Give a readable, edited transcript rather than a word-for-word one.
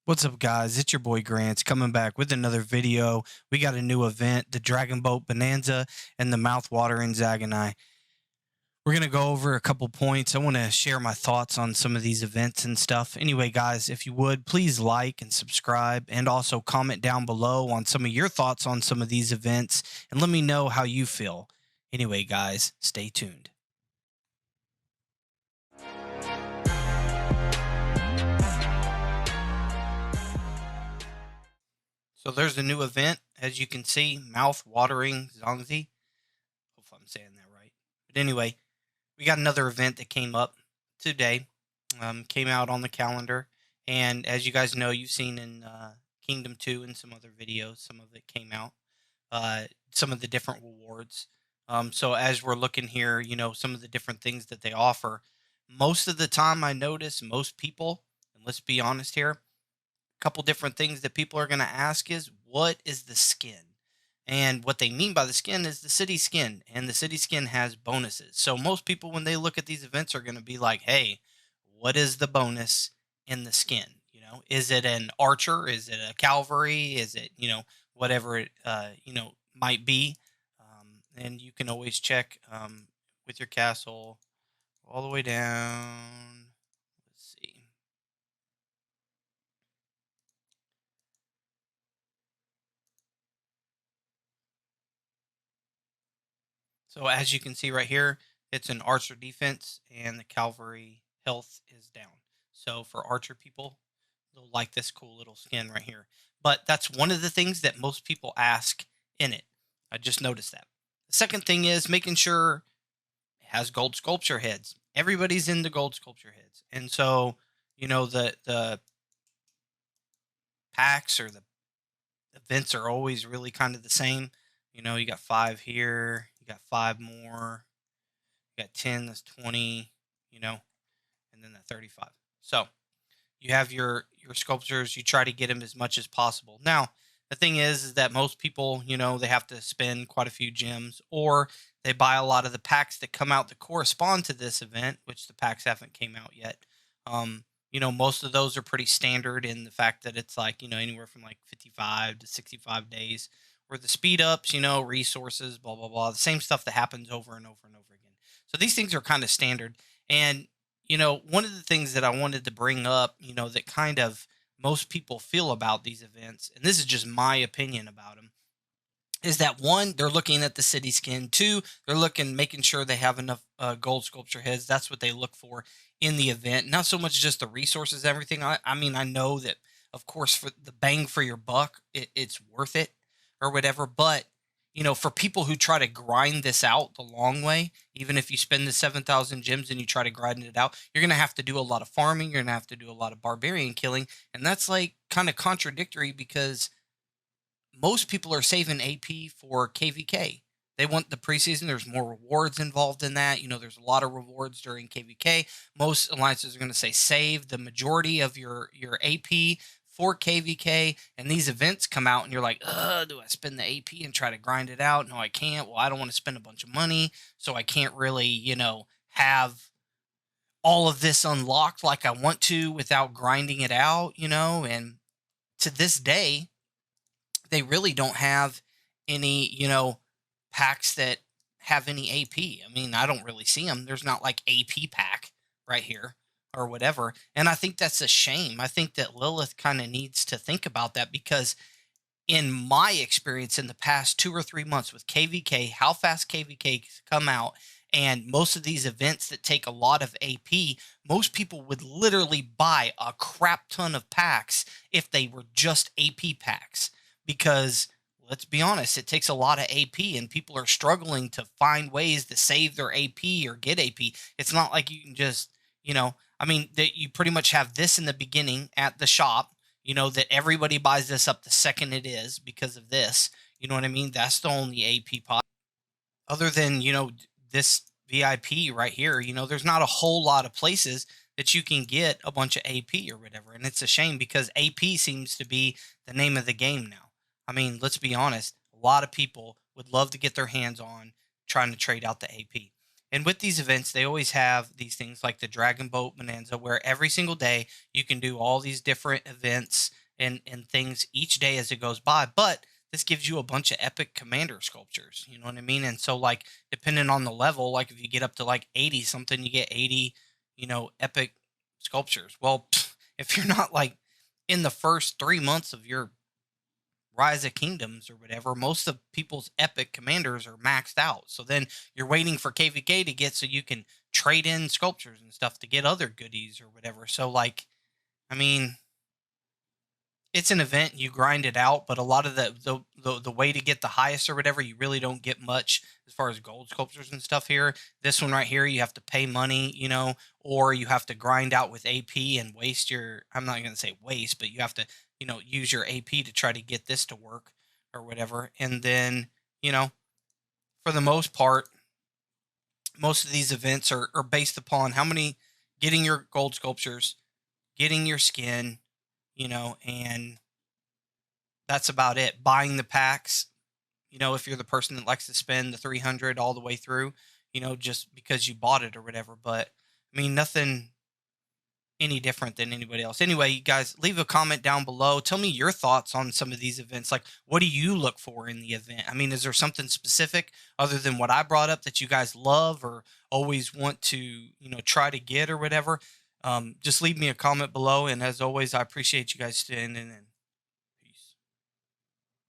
What's up, guys? It's your boy Grants coming back with another video. We got a new event, the Dragon Boat Bonanza and the Mouthwatering Zaganai. We're going to go over a couple points. I want to share my thoughts on some of these events and stuff. Anyway, guys, if you would, please like and subscribe and also comment down below on some of your thoughts on some of these events and let me know how you feel. Anyway, guys, stay tuned. So there's a new event, as you can see, Mouth-Watering Zongzi. Hopefully I'm saying that right. But anyway, we got another event that came up today, came out on the calendar. And as you guys know, you've seen in Kingdom 2 and some other videos, some of it came out, some of the different rewards. So as we're looking here, some of the different things that they offer, most of the time I notice most people, and let's be honest here, couple different things that people are going to ask is what is the skin? And what they mean by the skin is the city skin, and the city skin has bonuses. So most people, when they look at these events, are going to be like, "Hey, what is the bonus in the skin? Is it an archer? Is it a cavalry? Is it whatever it might be?" And you can always check with your castle all the way down. Let's see. So as you can see right here, it's an archer defense and the cavalry health is down. So for archer people, they'll like this cool little skin right here. But that's one of the things that most people ask in it. I just noticed that. The second thing is making sure it has gold sculpture heads. Everybody's into gold sculpture heads. And so, the packs or the events are always really kind of the same. You got five here, you got five more, you got 10, that's 20, you know, and then that 35. So you have your sculptures, you try to get them as much as possible. Now, the thing is that most people, they have to spend quite a few gems or they buy a lot of the packs that come out that correspond to this event, which the packs haven't came out yet. Most of those are pretty standard in the fact that it's like, anywhere from like 55 to 65 days. Where the speed ups, resources, blah, blah, blah, the same stuff that happens over and over and over again. So these things are kind of standard. And, one of the things that I wanted to bring up, that kind of most people feel about these events, and this is just my opinion about them, is that one, they're looking at the city skin. Two, they're making sure they have enough gold sculpture heads. That's what they look for in the event. Not so much just the resources, everything. I mean, I know that, of course, for the bang for your buck, it's worth it or whatever. But for people who try to grind this out the long way, even if you spend the 7,000 gems and you try to grind it out, you're going to have to do a lot of farming. You're going to have to do a lot of barbarian killing. And that's like kind of contradictory because most people are saving AP for KVK. They want the preseason. There's more rewards involved in that. There's a lot of rewards during KVK. Most alliances are going to say save the majority of your AP for KVK. And these events come out and you're like, do I spend the AP and try to grind it out? No, I can't. Well, I don't want to spend a bunch of money. So I can't really, have all of this unlocked like I want to without grinding it out, and to this day, they really don't have any, packs that have any AP. I mean, I don't really see them. There's not like AP pack right here or whatever. And I think that's a shame. I think that Lilith kind of needs to think about that because in my experience in the past 2 or 3 months with KVK, how fast KVK come out, and most of these events that take a lot of AP, most people would literally buy a crap ton of packs if they were just AP packs because let's be honest, it takes a lot of AP and people are struggling to find ways to save their AP or get AP. It's not like you can just, I mean, that you pretty much have this in the beginning at the shop, that everybody buys this up the second it is because of this. You know what I mean? That's the only AP pot. Other than, this VIP right here, there's not a whole lot of places that you can get a bunch of AP or whatever. And it's a shame because AP seems to be the name of the game now. I mean, let's be honest, a lot of people would love to get their hands on trying to trade out the AP. And with these events, they always have these things like the Dragon Boat Bonanza, where every single day you can do all these different events and things each day as it goes by. But this gives you a bunch of epic commander sculptures. You know what I mean? And so like depending on the level, like if you get up to like 80 something, you get 80, epic sculptures. Well, if you're not like in the first 3 months of your Rise of Kingdoms or whatever, most of people's epic commanders are maxed out. So then you're waiting for KVK to get so you can trade in sculptures and stuff to get other goodies or whatever. So like, I mean, it's an event, you grind it out, but a lot of the way to get the highest or whatever, you really don't get much as far as gold sculptures and stuff here. This one right here, you have to pay money, or you have to grind out with AP and waste your, I'm not going to say waste, but you have to, use your AP to try to get this to work or whatever. And then, you know, for the most part, most of these events are based upon how many getting your gold sculptures, getting your skin, and that's about it. Buying the packs, if you're the person that likes to spend the 300 all the way through, just because you bought it or whatever. But I mean, nothing any different than anybody else. Anyway, you guys leave a comment down below. Tell me your thoughts on some of these events. Like, what do you look for in the event? I mean, is there something specific other than what I brought up that you guys love or always want to, try to get or whatever? Just leave me a comment below. And as always, I appreciate you guys tuning in.